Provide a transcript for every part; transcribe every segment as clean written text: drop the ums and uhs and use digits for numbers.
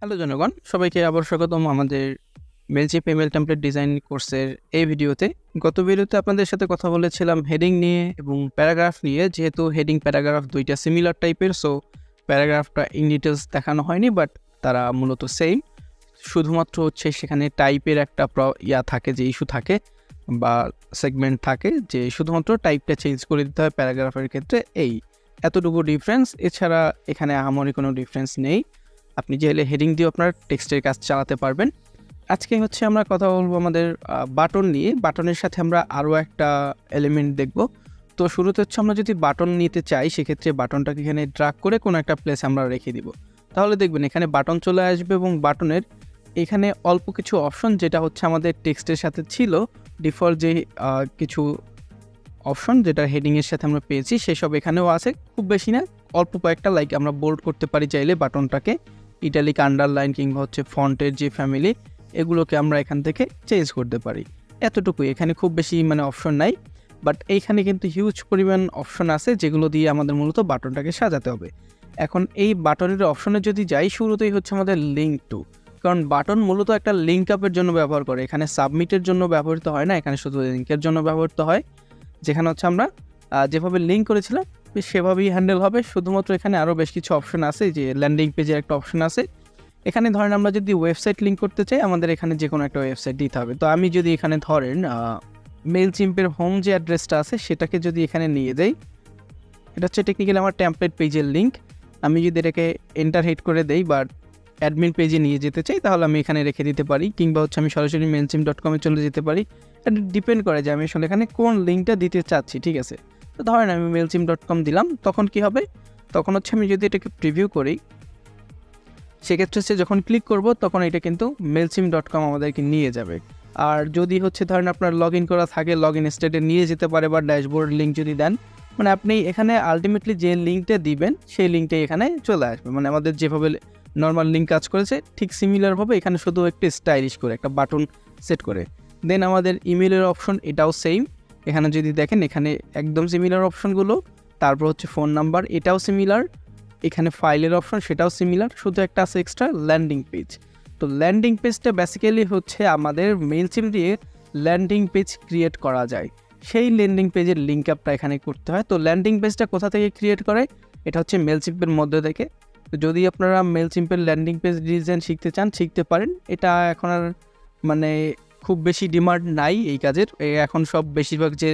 Hello জনগণ, সবাইকে আবার স্বাগতম আমাদের মেলচিপ ইমেল টেমপ্লেট ডিজাইন কোর্সের এই ভিডিওতে। গত ভিডিওতে আপনাদের সাথে কথা বলেছিলাম হেডিং নিয়ে এবং প্যারাগ্রাফ নিয়ে। যেহেতু হেডিং প্যারাগ্রাফ দুইটা সিমিলার টাইপের, সো প্যারাগ্রাফটা ইন ডিটেলস দেখানো হয়নি, বাট তারা মূলত সেম। শুধুমাত্র হচ্ছে সেখানে টাইপের একটা থাকে, যে ইস্যু থাকে বা সেগমেন্ট থাকে, যে শুধুমাত্র টাইপটা চেঞ্জ করে দিতে হয় প্যারাগ্রাফের ক্ষেত্রে। এই এতটুকু ডিফারেন্স, এছাড়া এখানে আহামরি কোনো ডিফারেন্স নেই। আপনি চাইলে হেডিং দিয়ে আপনার টেক্সটের কাজ চালাতে পারবেন। আজকে হচ্ছে আমরা কথা বলবো আমাদের বাটন নিয়ে। বাটনের সাথে আমরা আরও একটা এলিমেন্ট দেখব। তো শুরুতে হচ্ছে আমরা যদি বাটন নিতে চাই, সেক্ষেত্রে বাটনটাকে এখানে ড্রাগ করে কোনো একটা প্লেস আমরা রেখে দিব। তাহলে দেখবেন এখানে বাটন চলে আসবে এবং বাটনের এখানে অল্প কিছু অপশন, যেটা হচ্ছে আমাদের টেক্সটের সাথে ছিল ডিফল্ট যে কিছু অপশন যেটা হেডিংয়ের সাথে আমরা পেয়েছি, সেসব এখানেও আছে। খুব বেশি না, অল্প কয়েকটা, লাইক আমরা বোল্ড করতে পারি চাইলে বাটনটাকে, ইটালিক, আন্ডারলাইন কিংবা হচ্ছে ফন্টের যে ফ্যামিলি, এগুলোকে আমরা এখান থেকে চেঞ্জ করতে পারি। এতটুকুই, এখানে খুব বেশি অপশন নাই, বাট এইখানে কিন্তু হিউজ পরিমাণ অপশন আছে যেগুলো দিয়ে আমাদের মূলত বাটনটাকে সাজাতে হবে। এখন এই বাটনের অপশনে যদি যাই, শুরুতেই হচ্ছে আমাদের লিঙ্ক টু, কারণ বাটন মূলত একটা লিঙ্ক আপের জন্য ব্যবহার করে। এখানে সাবমিটের জন্য ব্যবহৃত হয় না, এখানে শুধু লিঙ্কের জন্য ব্যবহৃত হয়। যেখানে হচ্ছে আমরা যেভাবে লিঙ্ক করেছিলাম সেভাবেই হ্যান্ডেল হবে। শুধুমাত্র এখানে আরও বেশ কিছু অপশন আছে, যে ল্যান্ডিং পেজের একটা অপশন আছে। এখানে ধরেন আমরা যদি ওয়েবসাইট লিঙ্ক করতে চাই, আমাদের এখানে যে কোনো একটা ওয়েবসাইট দিতে হবে। তো আমি যদি এখানে ধরেন মেইলচিম্পের হোম যে অ্যাড্রেসটা আছে সেটাকে যদি এখানে নিয়ে যাই, এটা হচ্ছে টেকনিক্যালি আমার টেমপ্লেট পেজের লিঙ্ক। আমি যদি এটাকে এন্টার হিট করে দেই বা অ্যাডমিন পেজে নিয়ে যেতে চাই, তাহলে আমি এখানে রেখে দিতে পারি, কিংবা হচ্ছে আমি সরাসরি mailchimp.com চলে যেতে পারি। এটা ডিপেন্ড করে যে আমি আসলে এখানে কোন লিঙ্কটা দিতে চাচ্ছি। ঠিক আছে, তো ধরেন আমি mailchimp.com দিলাম, তখন কি হবে, তখন হচ্ছে আমি যদি এটাকে প্রিভিউ করি, সেক্ষেত্রে হচ্ছে যখন ক্লিক করব তখন এটা কিন্তু mailchimp.com আমাদেরকে নিয়ে যাবে। আর যদি হচ্ছে ধরেন আপনার লগ ইন করা থাকে, লগ ইন স্টেটে নিয়ে যেতে পারে, বা ড্যাশবোর্ড লিঙ্ক যদি দেন, আপনি এখানে আলটিমেটলি যে লিঙ্কটা দিবেন সেই লিঙ্কটাই এখানে চলে আসবে। আমাদের যেভাবে নর্মাল লিঙ্ক কাজ করেছে ঠিক সিমিলারভাবে এখানে শুধু একটু স্টাইলিশ করে একটা বাটন সেট করে দেন। আমাদের ইমেলের অপশন এটাও সেম। এখানে যদি দেখেন, এখানে একদম সিমিলার অপশনগুলো। তারপর হচ্ছে ফোন নাম্বার, এটাও সিমিলার। এখানে ফাইলের অপশন, সেটাও সিমিলার, শুধু একটা আছে এক্সট্রা ল্যান্ডিং পেজ। তো ল্যান্ডিং পেজটা বেসিক্যালি হচ্ছে আমাদের মেইলচিম্প দিয়ে ল্যান্ডিং পেজ ক্রিয়েট করা যায়, সেই ল্যান্ডিং পেজের লিঙ্ক আপটা এখানে করতে হয়। তো ল্যান্ডিং পেজটা কোথা থেকে ক্রিয়েট করে, এটা হচ্ছে মেইলচিম্পের মধ্যে থেকে। তো যদি আপনারা মেইলচিম্পের ল্যান্ডিং পেজ ডিজাইন শিখতে চান, শিখতে পারেন। এটা এখন আর খুব বেশি ডিমান্ড নাই এই কাজের। এখন সব বেশিরভাগ যে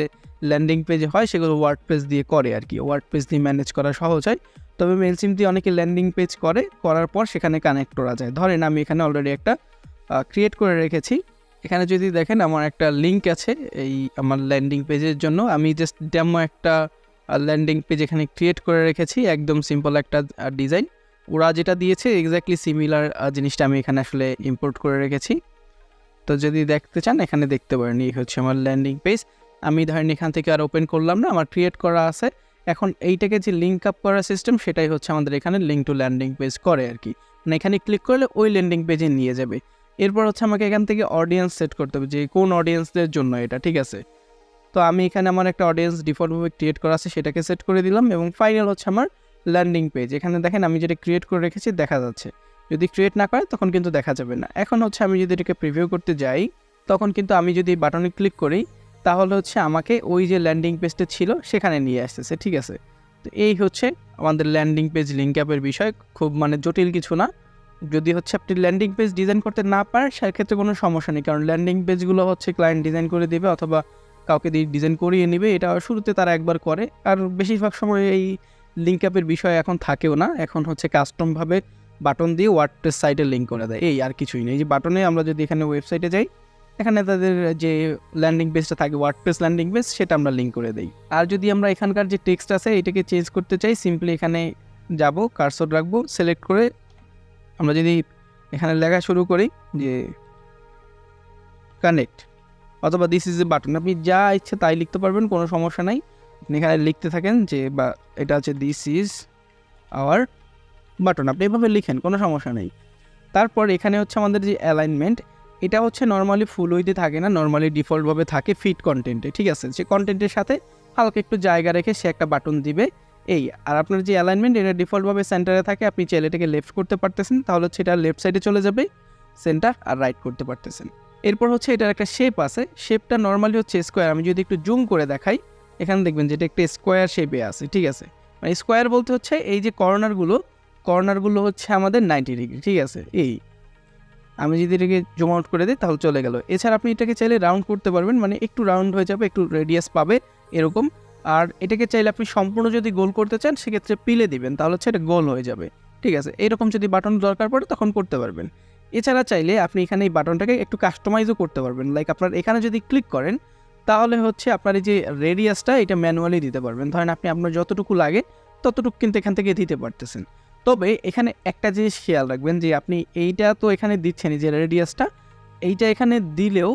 ল্যান্ডিং পেজ হয় সেগুলো ওয়ার্ডপ্রেস দিয়ে করে আর কি, ওয়ার্ডপ্রেস দিয়ে ম্যানেজ করা সহজ হয়। তবে মেইলচিম্প দিয়ে অনেকে ল্যান্ডিং পেজ করার পর সেখানে কানেক্ট করা যায়। ধরেন আমি এখানে অলরেডি একটা ক্রিয়েট করে রেখেছি। এখানে যদি দেখেন আমার একটা লিঙ্ক আছে এই আমার ল্যান্ডিং পেজের জন্য। আমি জাস্ট ডেমো একটা ল্যান্ডিং পেজ এখানে ক্রিয়েট করে রেখেছি, একদম সিম্পল একটা ডিজাইন। ওরা যেটা দিয়েছে এক্স্যাক্টলি সিমিলার জিনিসটা আমি এখানে আসলে ইম্পোর্ট করে রেখেছি। তো যদি দেখতে চান এখানে দেখতে পারেন, এই হচ্ছে আমার ল্যান্ডিং পেজ। আমি ধরেন এখান থেকে আর ওপেন করলাম না, আমার ক্রিয়েট করা আছে। এখন এইটাকে যে লিঙ্ক আপ করার সিস্টেম, সেটাই হচ্ছে আমাদের এখানে লিঙ্ক টু ল্যান্ডিং পেজ করে আর কি। এখানে ক্লিক করলে ওই ল্যান্ডিং পেজে নিয়ে যাবে। এরপর হচ্ছে আমাকে এখান থেকে অডিয়েন্স সেট করতে হবে, যে কোন অডিয়েন্সদের জন্য এটা। ঠিক আছে, তো আমি এখানে আমার একটা অডিয়েন্স ডিফল্টভাবে ক্রিয়েট করা আছে, সেটাকে সেট করে দিলাম। এবং ফাইনাল হচ্ছে আমার ল্যান্ডিং পেজ। এখানে দেখেন আমি যেটা ক্রিয়েট করে রেখেছি দেখা যাচ্ছে। যদি ক্রিয়েট না করে তখন কিন্তু দেখা যাবে না। এখন হচ্ছে আমি যদি এটাকে প্রিভিউ করতে যাই, তখন কিন্তু আমি যদি বাটনে ক্লিক করি, তাহলে হচ্ছে আমাকে ওই যে ল্যান্ডিং পেজটা ছিল সেখানে নিয়ে আসতেছে। ঠিক আছে, তো এই হচ্ছে আমাদের ল্যান্ডিং পেজ লিঙ্ক অ্যাপের বিষয়। খুব জটিল কিছু না। যদি হচ্ছে আপনি ল্যান্ডিং পেজ ডিজাইন করতে না পারেন, সেক্ষেত্রে কোনো সমস্যা নেই, কারণ ল্যান্ডিং পেজগুলো হচ্ছে ক্লায়েন্ট ডিজাইন করে দেবে অথবা কাউকে দিয়ে ডিজাইন করিয়ে নেবে। এটা শুরুতে তারা একবার করে, আর বেশিরভাগ সময় এই লিঙ্ক অ্যাপের বিষয় এখন থাকেও না। এখন হচ্ছে কাস্টমভাবে বাটন দিয়ে ওয়ার্ডপ্রেস সাইটে লিঙ্ক করে দেয়, এই আর কিছুই নেই। যে বাটনে আমরা যদি এখানে ওয়েবসাইটে যাই, এখানে তাদের যে ল্যান্ডিং পেজটা থাকে ওয়ার্ডপ্রেস ল্যান্ডিং পেজ, সেটা আমরা লিঙ্ক করে দেই। আর যদি আমরা এখানকার যে টেক্সট আছে এটাকে চেঞ্জ করতে চাই, সিম্পলি এখানে যাব, কার্সর রাখবো, সিলেক্ট করে আমরা যদি এখানে লেখা শুরু করি যে কানেক্ট অথবা দিস ইজ এ বাটন, আপনি যা ইচ্ছে তাই লিখতে পারবেন, কোনো সমস্যা নাই। আপনি এখানে লিখতে থাকেন যে, বা এটা হচ্ছে দিস ইজ আওয়ার বাটন, আপনি এভাবে লিখেন, কোনো সমস্যা নেই। তারপর এখানে হচ্ছে আমাদের যে অ্যালাইনমেন্ট, এটা হচ্ছে নর্মালি ফুল উইথে থাকে না, নর্মালি ডিফল্টভাবে থাকে ফিট কন্টেন্টে। ঠিক আছে, সে কন্টেন্টের সাথে হালকা একটু জায়গা রেখে সে একটা বাটন দিবে। এই আর আপনার যে অ্যালাইনমেন্ট এটা ডিফল্টভাবে সেন্টারে থাকে, আপনি চাইলে এটাকে লেফট করতে পারতেছেন, তাহলে হচ্ছে এটা লেফট সাইডে চলে যাবে সেন্টার, আর রাইট করতে পারতেছেন। এরপর হচ্ছে এটার একটা শেপ আছে, শেপটা নর্মালি হচ্ছে স্কোয়ার। আমি যদি একটু জুম করে দেখাই, এখানে দেখবেন যেটা একটা স্কোয়ার শেপে আছে, ঠিক আছে। মানে স্কোয়ার বলতে হচ্ছে এই যে কর্নারগুলো হচ্ছে আমাদের 90 ডিগ্রি, ঠিক আছে। এই আমি যদি এটাকে জুম আউট করে দিই তাহলে চলে গেল। এছাড়া আপনি এটাকে চাইলে রাউন্ড করতে পারবেন, মানে একটু রাউন্ড হয়ে যাবে, একটু রেডিয়াস পাবে এরকম। আর এটাকে চাইলে আপনি সম্পূর্ণ যদি গোল করতে চান সেক্ষেত্রে পিলে দিবেন, তাহলে হচ্ছে এটা গোল হয়ে যাবে, ঠিক আছে। এরকম যদি বাটন দরকার পড়ে তখন করতে পারবেন। এছাড়া চাইলে আপনি এখানে এই বাটনটাকে একটু কাস্টমাইজও করতে পারবেন, লাইক আপনার এখানে যদি ক্লিক করেন তাহলে হচ্ছে আপনার এই যে রেডিয়াসটা এটা ম্যানুয়ালি দিতে পারবেন। ধরেন আপনি আপনার যতটুকু লাগে ততটুকু কিন্তু এখান থেকে দিতে পারতেছেন। তবে এখানে একটা জিনিস খেয়াল রাখবেন যে আপনি এইটা তো এখানে দিচ্ছেনই যে রেডিয়াসটা, এইটা এখানে দিলেও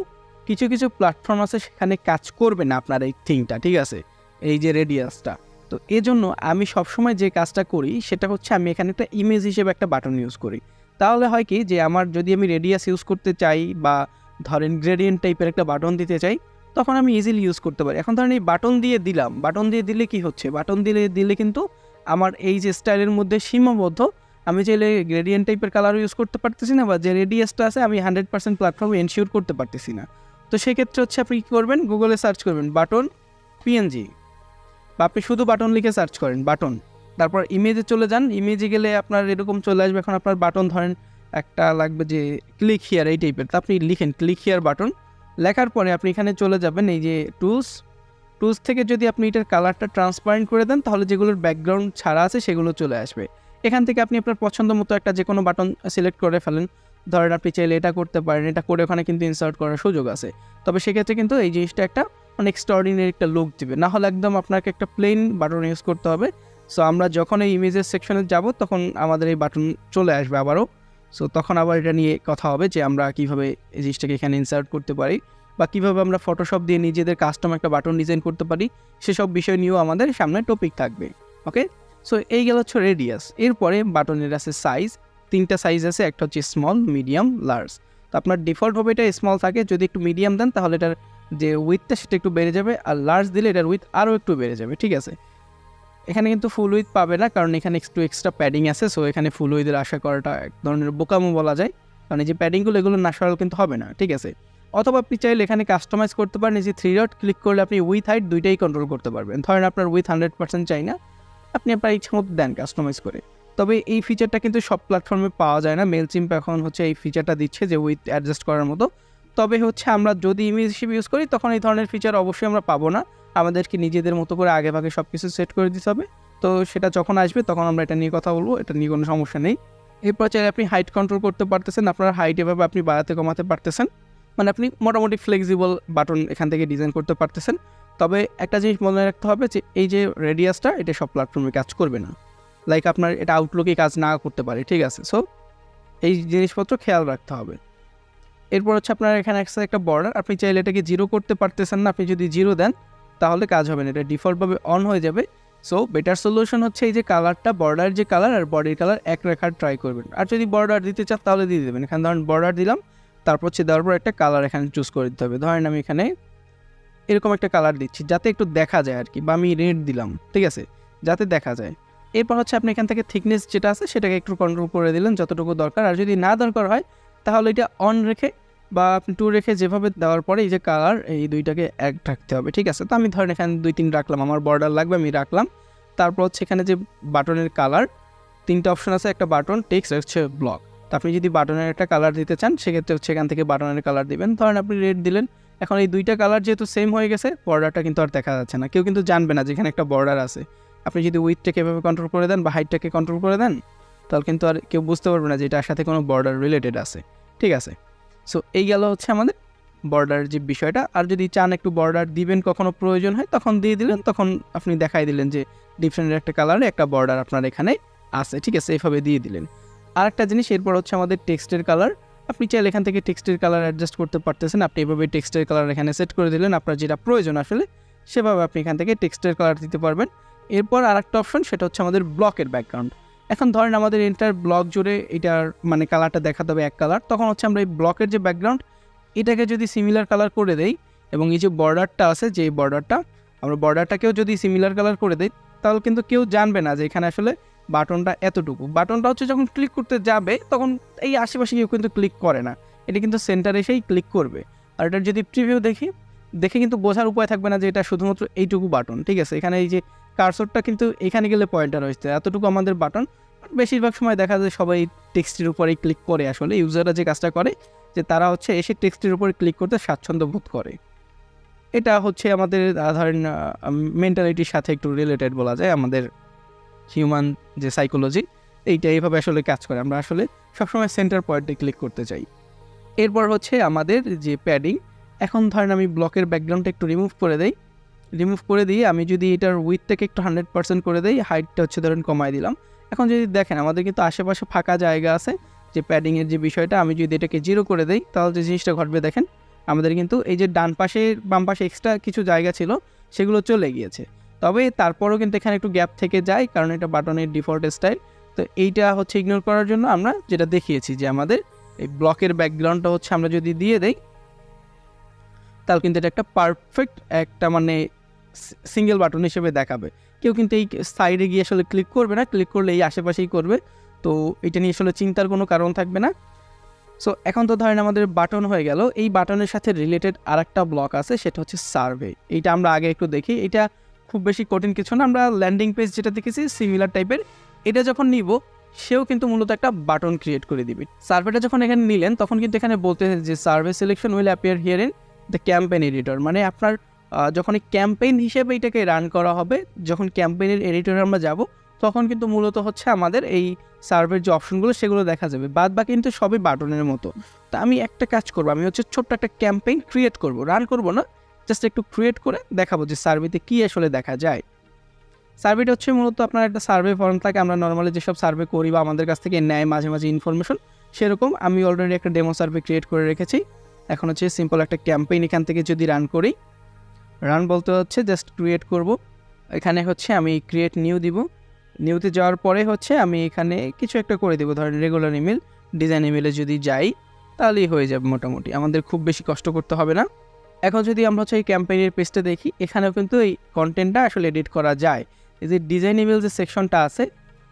কিছু কিছু প্ল্যাটফর্ম আছে সেখানে কাজ করবে না আপনার এই থিংটা, ঠিক আছে, এই যে রেডিয়াসটা। তো এজন্য আমি সবসময় যে কাজটা করি সেটা হচ্ছে আমি এখানে একটা ইমেজ হিসেবে একটা বাটন ইউজ করি। তাহলে হয় কি যে আমার যদি আমি রেডিয়াস ইউজ করতে চাই বা ধরেন গ্রেডিয়েন্ট টাইপের একটা বাটন দিতে চাই, তখন আমি ইজিলি ইউজ করতে পারি। এখন ধরেন এই বাটন দিয়ে দিলাম, বাটন দিয়ে দিলে কি হচ্ছে, বাটন দিলে কিন্তু আমার এই যে স্টাইলের মধ্যে সীমাবদ্ধ। আমি চাইলে গ্রেডিয়েন্ট টাইপের কালার ইউজ করতে পারতেছি না, বা যে রেডিয়াসটা আছে আমি 100% প্ল্যাটফর্মে এনশিওর করতে পারতেছি না। তো সেক্ষেত্রে হচ্ছে আপনি কী করবেন, গুগলে সার্চ করবেন বাটন পিএনজি, বা আপনি শুধু বাটন লিখে সার্চ করেন বাটন, তারপর ইমেজে চলে যান। ইমেজে গেলে আপনার এরকম চলে আসবে। এখন আপনার বাটন ধরেন একটা লাগবে যে ক্লিক হিয়ার এই টাইপের, তো আপনি লিখেন ক্লিক হিয়ার বাটন। লেখার পরে আপনি এখানে চলে যাবেন এই যে টুলস থেকে যদি আপনি এটার কালারটা ট্রান্সপারেন্ট করে দেন তাহলে যেগুলোর ব্যাকগ্রাউন্ড ছাড়া আছে সেগুলো চলে আসবে। এখান থেকে আপনি আপনার পছন্দ মতো একটা যে কোনো বাটন সিলেক্ট করে ফেলেন। ধরেন আপনি চাইলে এটা করতে পারেন, এটা করে ওখানে কিন্তু ইনসার্ট করার সুযোগ আছে। তবে সেক্ষেত্রে কিন্তু এই জিনিসটা একটা অনেক এক্সট্রাঅর্ডিনারি একটা লুক দিবে, না হলে একদম আপনাকে একটা প্লেন বাটন ইউজ করতে হবে। সো আমরা যখন এই ইমেজের সেকশনে যাব তখন আমাদের এই বাটন চলে আসবে আবারও। সো তখন আবার এটা নিয়ে কথা হবে যে আমরা কীভাবে এই জিনিসটাকে এখানে ইনসার্ট করতে পারি, বা কীভাবে আমরা ফটোশপ দিয়ে নিজেদের কাস্টম একটা বাটন ডিজাইন করতে পারি, সেসব বিষয় নিয়েও আমাদের সামনে টপিক থাকবে। ওকে, সো এই গেল হচ্ছে রেডিয়াস। এরপরে বাটনের আছে সাইজ, 3টা সাইজ আছে, একটা হচ্ছে স্মল, মিডিয়াম, লার্জ। তো আপনার ডিফল্টভাবে এটা স্মল থাকে, যদি একটু মিডিয়াম দেন তাহলে এটার যে উইথটা সেটা একটু বেড়ে যাবে, আর লার্জ দিলে এটার উইথ আরও একটু বেড়ে যাবে, ঠিক আছে। এখানে কিন্তু ফুল উইথ পাবে না, কারণ এখানে একটু এক্সট্রা প্যাডিং আছে। সো এখানে ফুল উইথের আশা করাটা এক ধরনের বোকামো বলা যায়, কারণ এই যে প্যাডিংগুলো এগুলো ন্যাচারাল কিন্তু হবে না, ঠিক আছে। অথবা আপনি চাইলে এখানে কাস্টমাইজ করতে পারেন, এই যে 3 ডট ক্লিক করলে আপনি উইথ হাইট দুইটাই কন্ট্রোল করতে পারবেন। ধরেন আপনার উইথ 100% চাই না, আপনি আপনার ইচ্ছা মতো দেন কাস্টমাইজ করে। তবে এই ফিচারটা কিন্তু সব প্ল্যাটফর্মে পাওয়া যায় না। মেলচিম্প এখন হচ্ছে এই ফিচারটা দিচ্ছে যে উইথ অ্যাডজাস্ট করার মতো। তবে হচ্ছে আমরা যদি ইমেজ হিসেবে ইউজ করি তখন এই ধরনের ফিচার অবশ্যই আমরা পাবো না, আমাদেরকে নিজেদের মতো করে আগে ভাগে সব কিছু সেট করে দিতে হবে। তো সেটা যখন আসবে তখন আমরা এটা নিয়ে কথা বলবো, এটা নিয়ে কোনো সমস্যা নেই। এরপর চাইলে আপনি হাইট কন্ট্রোল করতে পারতেছেন, আপনার হাইট এভাবে আপনি বাড়াতে কমাতে পারতেছেন, মানে আপনি মোটামুটি ফ্লেক্সিবল বাটন এখান থেকে ডিজাইন করতে পারতেছেন। তবে একটা জিনিস মনে রাখতে হবে যে এই যে রেডিয়াসটা এটা সব প্ল্যাটফর্মে কাজ করবে না, লাইক আপনার এটা আউটলুকে কাজ না করতে পারে, ঠিক আছে। সো এই জিনিসপত্র খেয়াল রাখতে হবে। এরপর হচ্ছে আপনার এখানে একটা বর্ডার, আপনি চাইলে এটাকে 0 করতে পারতেছেন না, আপনি যদি 0 দেন তাহলে কাজ হবে না, এটা ডিফল্টভাবে অন হয়ে যাবে। সো বেটার সলিউশন হচ্ছে এই যে কালারটা, বর্ডার যে কালার আর বডির কালার এক রাখার ট্রাই করবেন। আর যদি বর্ডার দিতে চান তাহলে দিয়ে দেবেন। এখানে ধরেন বর্ডার দিলাম, তারপর হচ্ছে দেওয়ার পর একটা কালার এখানে চুজ করে দিতে হবে। ধরেন আমি এখানে এরকম একটা কালার দিচ্ছি যাতে একটু দেখা যায় আর কি, বা আমি রেড দিলাম, ঠিক আছে, যাতে দেখা যায়। এরপর হচ্ছে আপনি এখান থেকে থিকনেস যেটা আছে সেটাকে একটু কন্ট্রোল করে দিলেন যতটুকু দরকার। আর যদি না দরকার হয় তাহলে এটা অন রেখে বা আপনি 2 রেখে যেভাবে দেওয়ার পরে এই যে কালার এই দুইটাকে এক রাখতে হবে, ঠিক আছে। তো আমি ধরেন এখানে 2-3 রাখলাম, আমার বর্ডার লাগবে আমি রাখলাম। তারপর হচ্ছে এখানে যে বাটনের কালার 3টা অপশন আছে, একটা বাটন, টেক্সট, হচ্ছে ব্লক। তো আপনি যদি বাটনের একটা কালার দিতে চান সেক্ষেত্রে হচ্ছে এখান থেকে বাটনের কালার দিবেন। ধরেন আপনি রেড দিলেন, এখন এই 2টা কালার যেহেতু সেম হয়ে গেছে বর্ডারটা কিন্তু আর দেখা যাচ্ছে না, কেউ কিন্তু জানবে না যে এখানে একটা বর্ডার আছে। আপনি যদি উইথটাকে এভাবে কন্ট্রোল করে দেন বা হাইটটাকে কন্ট্রোল করে দেন তাহলে কিন্তু আর কেউ বুঝতে পারবে না যে এটার সাথে কোনো বর্ডার রিলেটেড আছে, ঠিক আছে। সো এই গেল হচ্ছে আমাদের বর্ডার যে বিষয়টা। আর যদি চান একটু বর্ডার দিবেন কখনো প্রয়োজন হয় তখন দিয়ে দিলেন, তখন আপনি দেখাই দিলেন যে ডিফারেন্ট একটা কালারে একটা বর্ডার আপনার এখানে আছে, ঠিক আছে, এইভাবে দিয়ে দিলেন। আর একটা জিনিস এরপর হচ্ছে আমাদের টেক্সটের কালার। আপনি চাইলে এখান থেকে টেক্সটের কালার অ্যাডজাস্ট করতে পারতেছেন। আপনি এভাবে টেক্সটের কালার এখানে সেট করে দিলেন, আপনার যেটা প্রয়োজন আসলে সেভাবে আপনি এখান থেকে টেক্সটের কালার দিতে পারবেন। এরপর আরেকটা অপশন সেটা হচ্ছে আমাদের ব্লকের ব্যাকগ্রাউন্ড। এখন ধরেন আমাদের এন্টার ব্লক জুড়ে এটার মানে কালারটা দেখাতে হবে এক কালার, তখন হচ্ছে আমরা এই ব্লকের যে ব্যাকগ্রাউন্ড এটাকে যদি সিমিলার কালার করে দেই এবং এই যে বর্ডারটা আছে যে বর্ডারটা আমরা বর্ডারটাকেও যদি সিমিলার কালার করে দেই তাহলে কিন্তু কেউ জানবে না যে এখানে আসলে বাটনটা এতটুকু। বাটনটা হচ্ছে যখন ক্লিক করতে যাবে তখন এই আশেপাশে কেউ কিন্তু ক্লিক করে না, এটা কিন্তু সেন্টারে এসেই ক্লিক করবে। আর এটার যদি প্রিভিউ দেখে কিন্তু বোঝার উপায় থাকবে না যে এটা শুধুমাত্র এইটুকু বাটন, ঠিক আছে। এখানে এই যে কার্সরটা কিন্তু এখানে গেলে পয়েন্টার হয়েছে, এতটুকু আমাদের বাটন। বেশিরভাগ সময় দেখা যায় সবাই টেক্সটের উপরেই ক্লিক করে, আসলে ইউজাররা যে কাজটা করে যে তারা হচ্ছে এসে টেক্সটের উপরে ক্লিক করতে স্বাচ্ছন্দ্য বোধ করে। এটা হচ্ছে আমাদের ধরেন মেন্টালিটির সাথে একটু রিলেটেড বলা যায়, আমাদের হিউম্যান যে সাইকোলজি এইটা এইভাবে আসলে কাজ করে, আমরা আসলে সবসময় সেন্টার পয়েন্টে ক্লিক করতে চাই। এরপর হচ্ছে আমাদের যে প্যাডিং, এখন ধরেন আমি ব্লকের ব্যাকগ্রাউন্ডটা একটু রিমুভ করে দিয়ে আমি যদি এটার উইথটাকে একটু 100% করে দিই, হাইটটা হচ্ছে ধরেন কমায় দিলাম। এখন যদি দেখেন আমাদের কিন্তু আশেপাশে ফাঁকা জায়গা আছে, যে প্যাডিংয়ের যে বিষয়টা, আমি যদি এটাকে 0 করে দিই তাহলে যে জিনিসটা ঘটবে দেখেন, আমাদের কিন্তু এই যে ডান পাশে বাম পাশে এক্সট্রা কিছু জায়গা ছিল সেগুলো চলে গিয়েছে। তবে তারপরেও কিন্তু এখানে একটু গ্যাপ থেকে যায়, কারণ এটা বাটনের ডিফল্ট স্টাইল। তো এইটা হচ্ছে ইগনোর করার জন্য আমরা যেটা দেখিয়েছি যে আমাদের এই ব্লকের ব্যাকগ্রাউন্ডটা হচ্ছে আমরা যদি দিয়ে দেই তাহলে কিন্তু এটা একটা পারফেক্ট একটা মানে সিঙ্গেল বাটন হিসেবে দেখাবে। কেউ কিন্তু এই সাইডে গিয়ে আসলে ক্লিক করবে না, ক্লিক করলে এই আশেপাশেই করবে। তো এটা নিয়ে আসলে চিন্তার কোনো কারণ থাকবে না। সো এখন তো ধরেন আমাদের বাটন হয়ে গেল, এই বাটনের সাথে রিলেটেড আরেকটা ব্লক আছে, সেটা হচ্ছে সার্ভে। এইটা আমরা আগে একটু দেখি, এটা খুব বেশি কঠিন কিছু না, আমরা ল্যান্ডিং পেজ যেটা দেখেছি সিমিলার টাইপের। এটা যখন নিব সেও কিন্তু মূলত একটা বাটন ক্রিয়েট করে দিবে। সার্ভেটা যখন এখানে নিলেন তখন কিন্তু এখানে বলতে যে survey selection will appear here in the campaign editor, মানে আপনার যখন এই ক্যাম্পেইন হিসেবে এটাকে রান করা হবে, যখন ক্যাম্পেইনের এডিটরে আমরা যাব তখন কিন্তু মূলত হচ্ছে আমাদের এই সার্ভের যে অপশনগুলো সেগুলো দেখা যাবে, বাদ বাকি কিন্তু সবই বাটনের মতো। তো আমি একটা কাজ করবো, আমি হচ্ছে ছোট্ট একটা ক্যাম্পেইন ক্রিয়েট করব, রান করব না, জাস্ট একটু ক্রিয়েট করে দেখাবো যে সার্ভেতে কী আসলে দেখা যায়। সার্ভেটা হচ্ছে মূলত আপনার একটা সার্ভে ফর্ম থাকে, আমরা নর্মালি যেসব সার্ভে করি বা আমাদের কাছ থেকে নেয় মাঝে মাঝে ইনফরমেশন, সেরকম আমি অলরেডি একটা ডেমো সার্ভে ক্রিয়েট করে রেখেছি। এখন হচ্ছে সিম্পল একটা ক্যাম্পেইন এখান থেকে যদি রান করি, রান বলতে হচ্ছে জাস্ট ক্রিয়েট করব। এখানে হচ্ছে আমি ক্রিয়েট নিউ দিব, নিউতে যাওয়ার পরে হচ্ছে আমি এখানে কিছু একটা করে দেবো, ধরেন রেগুলার ইমেল, ডিজাইন ইমেলে যদি যাই তাহলেই হয়ে যাবে, মোটামুটি আমাদের খুব বেশি কষ্ট করতে হবে না। এখন যদি আমরা হচ্ছে এই ক্যাম্পেইনের পেজটা দেখি, এখানেও কিন্তু এই কন্টেন্টটা আসলে এডিট করা যায়। এই যে ডিজাইন ইমেল যে সেকশনটা আছে,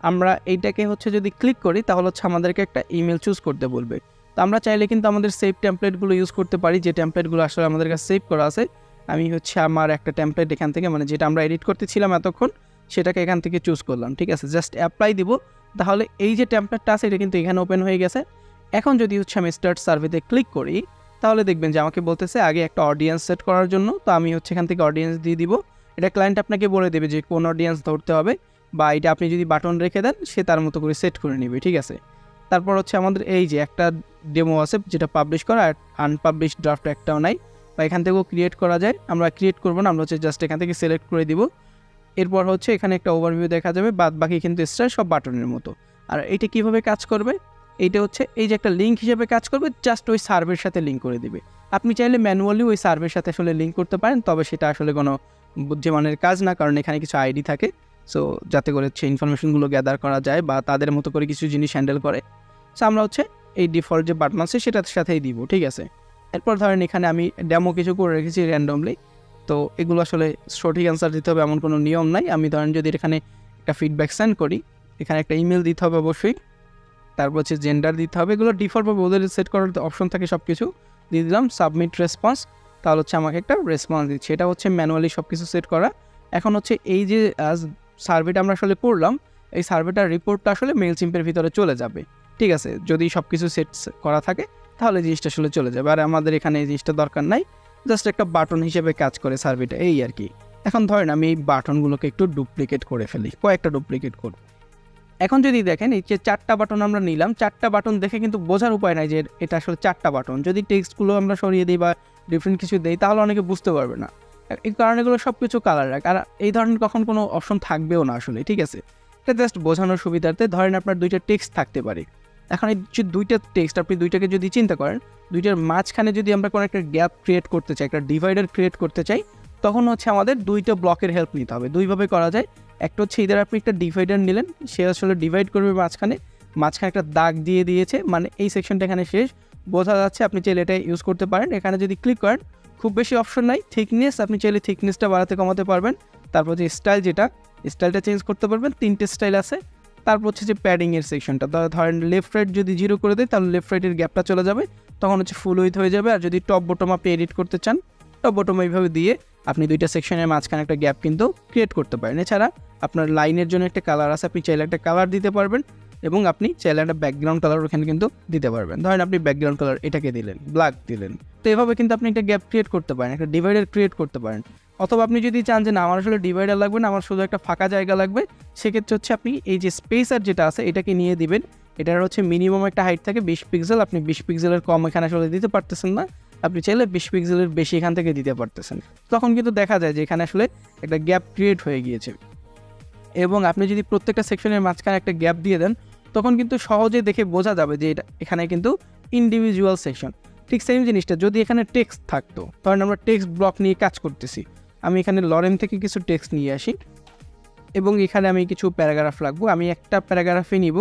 আমরা এইটাকে হচ্ছে যদি ক্লিক করি তাহলে হচ্ছে আমাদেরকে একটা ইমেল চুজ করতে বলবে। তো আমরা চাইলে কিন্তু আমাদের সেভ টেমপ্লেটগুলো ইউজ করতে পারি, যে টেমপ্লেটগুলো আসলে আমাদের কাছে সেভ করা আছে। আমি হচ্ছে আমার একটা টেমপ্লেট এখান থেকে, মানে যেটা আমরা এডিট করতেছিলাম এতক্ষণ, সেটাকে এখান থেকে চুজ করলাম, ঠিক আছে। জাস্ট অ্যাপ্লাই দিব, তাহলে এই যে টেমপ্লেটটা আছে এটা কিন্তু এখানে ওপেন হয়ে গেছে। এখন যদি হচ্ছে আমি স্টার্ট সার্ভেতে ক্লিক করি তাহলে দেখবেন যে আমাকে বলতেছে আগে একটা অডিয়েন্স সেট করার জন্য। তো আমি হচ্ছে এখান থেকে অডিয়েন্স দিয়ে দিব, এটা ক্লায়েন্ট আপনাকে বলে দেবে যে কোন অডিয়েন্স ধরতে হবে, বা এটা আপনি যদি বাটন রেখে দেন সে তার মতো করে সেট করে নেবে, ঠিক আছে। তারপর হচ্ছে আমাদের এই যে একটা ডেমো আছে যেটা পাবলিশ করা, আর আনপাবলিশ ড্রাফট একটাও নাই, বা এখান থেকেও ক্রিয়েট করা যায়। আমরা ক্রিয়েট করবো না, আমরা হচ্ছে জাস্ট এখান থেকে সিলেক্ট করে দিব। এরপর হচ্ছে এখানে একটা ওভারভিউ দেখা যাবে, বাদ বাকি কিন্তু স্টার সব বাটনের মতো। আর এইটা কিভাবে কাজ করবে, এইটা হচ্ছে এই যে একটা লিঙ্ক হিসেবে কাজ করবে, জাস্ট ওই সার্ভের সাথে লিঙ্ক করে দিবে। আপনি চাইলে ম্যানুয়ালি ওই সার্ভের সাথে আসলে লিঙ্ক করতে পারেন, তবে সেটা আসলে কোনো বুদ্ধিমানের কাজ না, কারণ এখানে কিছু আইডি থাকে, সো যাতে করে হচ্ছে ইনফরমেশনগুলো গ্যাদার করা যায় বা তাদের মতো করে কিছু জিনিস হ্যান্ডেল করে। সো আমরা হচ্ছে এই ডিফল্ট যে বাটন আছে সেটার সাথেই দিব, ঠিক আছে। এরপর ধরেন এখানে আমি ডেমো কিছু করে রেখেছি র্যান্ডমলি, তো এগুলো আসলে সঠিক অ্যান্সার দিতে হবে এমন কোনো নিয়ম নাই। আমি ধরেন যদি এখানে একটা ফিডব্যাক সেন্ড করি, এখানে একটা ইমেল দিতে হবে অবশ্যই, তারপর হচ্ছে জেন্ডার দিতে হবে, এগুলো ডিফল্টভাবে ওদের সেট করার অপশন থাকে, সব কিছু দিয়ে দিলাম। সাবমিট রেসপন্স, তাহলে হচ্ছে আমাকে একটা রেসপন্স দিচ্ছে, এটা হচ্ছে ম্যানুয়ালি সব কিছু সেট করা। এখন হচ্ছে এই যে সার্ভেটা আমরা আসলে করলাম, এই সার্ভেটার রিপোর্টটা আসলে মেইলচিম্পের ভিতরে চলে যাবে, ঠিক আছে। যদি সব কিছু সেট করা থাকে তাহলে জিনিসটা আসলে চলে যাবে, আর আমাদের এখানে এই জিনিসটা দরকার নাই, জাস্ট একটা বাটন হিসেবে কাজ করে সার্ভেটা, এই আর কি। এখন ধরেন আমি এই বাটনগুলোকে একটু ডুপ্লিকেট করে ফেলি, কয়েকটা ডুপ্লিকেট করব। এখন যদি দেখেন এই যে 4টা বাটন আমরা নিলাম, 4টা বাটন দেখে কিন্তু বোঝার উপায় নাই যে এটা আসলে 4টা বাটন। যদি টেক্সটগুলো আমরা সরিয়ে দিই বা ডিফারেন্ট কিছু দিই তাহলে অনেকে বুঝতে পারবে না, এই কারণে এগুলো সব কিছু কালার রাখ, আর এই ধরনের কখন কোনো অপশন থাকবেও না আসলে, ঠিক আছে। এটা জাস্ট বোঝানোর সুবিধার্থে ধরেন আপনার দুইটা টেক্সট থাকতে পারে। এখন এই যে দুইটা টেক্সট, আপনি দুইটাকে যদি চিন্তা করেন, দুইটার মাঝখানে যদি আমরা কোনো একটা গ্যাপ ক্রিয়েট করতে চাই, একটা ডিভাইডার ক্রিয়েট করতে চাই, তখন হচ্ছে আমাদের দুইটা ব্লকের হেল্প নিতে হবে। দুইভাবে করা যায়, একটা হচ্ছে ইদার আপনি একটা ডিভাইডার নিলেন, সে আসলে ডিভাইড করবে মাঝখানে একটা দাগ দিয়ে দিয়েছে, মানে এই সেকশনটা এখানে শেষ, বোঝা যাচ্ছে। আপনি চাইলে এটা ইউজ করতে পারেন। এখানে যদি ক্লিক করেন খুব বেশি অপশন নাই, থিকনেস আপনি চাইলে থিকনেসটা বাড়াতে কমাতে পারবেন। তারপর যে স্টাইল, যেটা স্টাইলটা চেঞ্জ করতে পারবেন, 3টে স্টাইল আছে। তারপর হচ্ছে যে প্যাডিংয়ের সেকশনটা, ধরেন লেফট রাইট যদি 0 করে দেয় তাহলে লেফট রাইটের গ্যাপটা চলে যাবে, তখন হচ্ছে ফুল উইথ হয়ে যাবে। আর যদি টপ বটম আপনি এডিট করতে চান, টপ বটম এইভাবে দিয়ে আপনি 2টা সেকশনের মাঝখানে একটা গ্যাপ কিন্তু ক্রিয়েট করতে পারেন। এছাড়া আপনার লাইনের জন্য একটা কালার আছে, আপনি চাইলে একটা কালার দিতে পারবেন, এবং আপনি চাইলে একটা ব্যাকগ্রাউন্ড কালার ওখানে কিন্তু দিতে পারবেন। ধরেন আপনি ব্যাকগ্রাউন্ড কালার এটাকে দিলেন, ব্ল্যাক দিলেন, তো এভাবে কিন্তু আপনি একটা গ্যাপ ক্রিয়েট করতে পারেন, একটা ডিভাইডার ক্রিয়েট করতে পারেন। অথবা আপনি যদি চান যে না আমার আসলে ডিভাইডার লাগবে না, আমার শুধু একটা ফাঁকা জায়গা লাগবে, সেক্ষেত্রে হচ্ছে আপনি এই যে স্পেসার যেটা আছে এটাকে নিয়ে দিবেন। এটার হচ্ছে মিনিমাম একটা হাইট থাকে 20 পিক্সেল, আপনি 20 পিক্সেলের কম এখানে আসলে দিতে পারতেছেন না, আপনি চাইলে 20 পিক্সেলের বেশি এখান থেকে দিতে পারতেছেন। তখন কিন্তু দেখা যায় যে এখানে আসলে একটা গ্যাপ ক্রিয়েট হয়ে গিয়েছে। এবং আপনি যদি প্রত্যেকটা সেকশনের মাঝখানে একটা গ্যাপ দিয়ে দেন, তখন কিন্তু সহজে দেখে বোঝা যাবে যে এটা এখানে কিন্তু ইন্ডিভিজুয়াল সেকশন। ঠিক সেম জিনিসটা যদি এখানে টেক্সট থাকতো, ধরেন আমরা টেক্সট ব্লক নিয়ে কাজ করতেছি, আমি এখানে লরেন থেকে কিছু টেক্সট নিয়ে আসি এবং এখানে আমি কিছু প্যারাগ্রাফ রাখবো, আমি একটা প্যারাগ্রাফে নিব,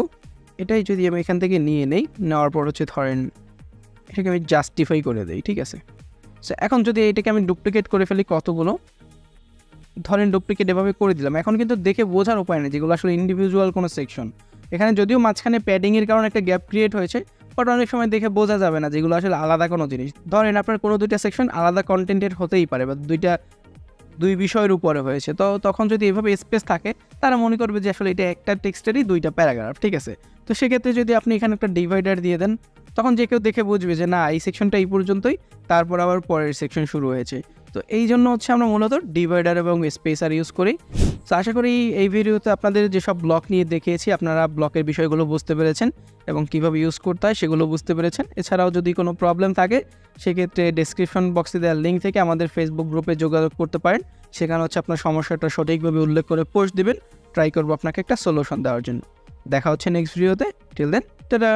এটাই যদি আমি এখান থেকে নিয়ে নেই, নেওয়ার পর হচ্ছে ধরেন এটাকে আমি জাস্টিফাই করে দিই, ঠিক আছে। সো এখন যদি এটাকে আমি ডুপ্লিকেট করে ফেলি কতগুলো, ধরেন ডুপ্লিকেট এভাবে করে দিলাম, এখন কিন্তু দেখে বোঝার উপায় নেই যেগুলো আসলে ইন্ডিভিজুয়াল কোনো সেকশন। এখানে যদিও মাঝখানে প্যাডিংয়ের কারণে একটা গ্যাপ ক্রিয়েট হয়েছে, বাট অনেক সময় দেখে বোঝা যাবে না যেগুলো আসলে আলাদা কোনো জিনিস। ধরেন আপনার কোনো 2টা সেকশন আলাদা কন্টেন্টের হতেই পারে, বা 2 বিষয়ের উপরে হয়েছে, তো তখন যদি এভাবে স্পেস থাকে তারা মনে করবে যে আসলে এটা একটা টেক্সটেরই 2টা প্যারাগ্রাফ, ঠিক আছে। তো সেক্ষেত্রে যদি আপনি এখানে একটা ডিভাইডার দিয়ে দেন, তখন যে কেউ দেখে বুঝবে যে না এই সেকশনটা এই পর্যন্তই, তারপর আবার পরের সেকশন শুরু হয়েছে। তো এই জন্য হচ্ছে আমরা মূলত ডিভাইডার এবং স্পেসার ইউজ করি। তো আশা করি এই ভিডিওতে আপনাদের যেসব ব্লক নিয়ে দেখিয়েছি আপনারা ব্লকের বিষয়গুলো বুঝতে পেরেছেন এবং কীভাবে ইউজ করতে হয় সেগুলো বুঝতে পেরেছেন। এছাড়াও যদি কোনো প্রবলেম থাকে সেক্ষেত্রে ডেসক্রিপশন বক্সে দেওয়ার লিঙ্ক থেকে আমাদের ফেসবুক গ্রুপে যোগাযোগ করতে পারেন, সেখানে হচ্ছে আপনার সমস্যাটা সঠিকভাবে উল্লেখ করে পোস্ট দিবেন, ট্রাই করবো আপনাকে একটা সলিউশন দেওয়ার জন্য। দেখা হচ্ছে নেক্সট ভিডিওতে, টিল দেন টাটা।